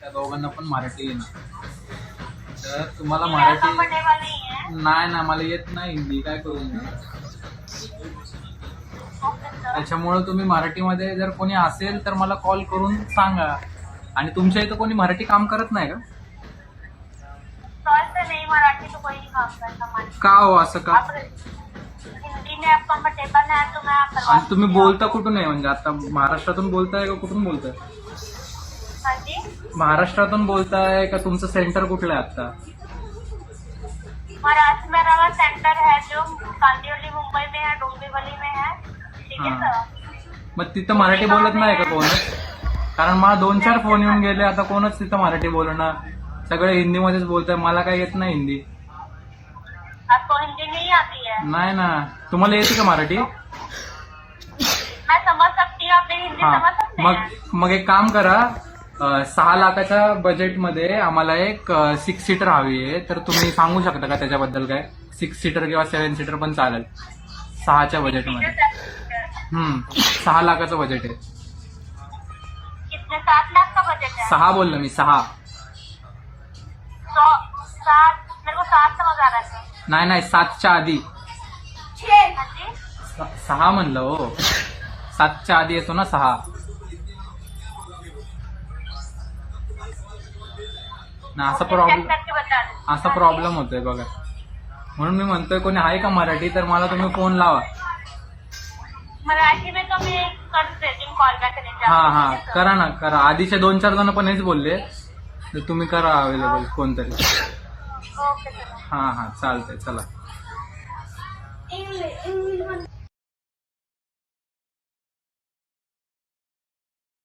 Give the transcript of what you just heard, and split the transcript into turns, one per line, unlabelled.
त्या दोघांना पण मराठी येणार. तर तुम्हाला मराठी नाही ना, मला येत नाही हिंदी, काय करू मी. त्याच्यामुळं तुम्ही मराठीमध्ये जर कोणी असेल तर मला कॉल करून सांगा. आणि तुमच्या इथं कोणी मराठी काम करत नाही का?
नहीं, मराठी तो कोई नहीं काम करता.
का हो असं का?
हिंदी में आप कम्फर्टेबल है तो मैं करवा.
आणि तुम्ही बोलता कुठून आहे, म्हणजे आता महाराष्ट्रातून बोलताय का कुठून बोलताय?
हाँ जी,
महाराष्ट्रातून बोलताय का तुमचं सेंटर कुठलं आहे आता?
महाराष्ट्र में मेरा सेंटर है जो कांदिवली मुंबई में है, डोंबिवली में है. ठीक है सर.
मग तिथं मराठी बोलत नाही का कोणच? कारण मला 2-4 फोन येऊन गेले, आता कोणच तिथं मराठी बोलणार, सगळे हिंदीमध्येच बोलताय. मला काय येत नाही हिंदी.
आपको हिंदी नहीं आती है?
नाही ना. तुम्हाला येते का मराठी?
मैं समझ सकती हूँ, अपनी हिंदी
हा,
समझ सकते हैं.
मग एक काम करा, 6 लाखाच्या बजेटमध्ये आम्हाला एक 6 सीटर हवी आहे. तर तुम्ही सांगू शकता का त्याच्याबद्दल काय? 6 सीटर किंवा 7 सीटर पण चालेल 6च्या बजेटमध्ये. 6 लाखाचं बजेट आहे.
कितने? 7 लाख का बजट है.
6 बोललो मी, 6.
तो 7, मेरे को 7 समझ आ रहा है.
नाही 7च्या आधी.
हाँ जी,
6 म्हणलं हो. 7च्या आधी येतो ना 6. ना
चेक करके बता दो.
असा प्रॉब्लेम होतोय बघा. म्हणून मी म्हणतोय कोणी आहे का मराठी, तर मला तुम्ही फोन लावा.
मराठी में तो मैं कर देती हूँ कॉल बैक.
हा करा ना, करा. आधीचे 2-4 जण पण हेच बोलले, तर तुम्ही करा अवेलेबल कोणतरी.
Okay sir.
हा चालतंय, चला.
इंग्लिश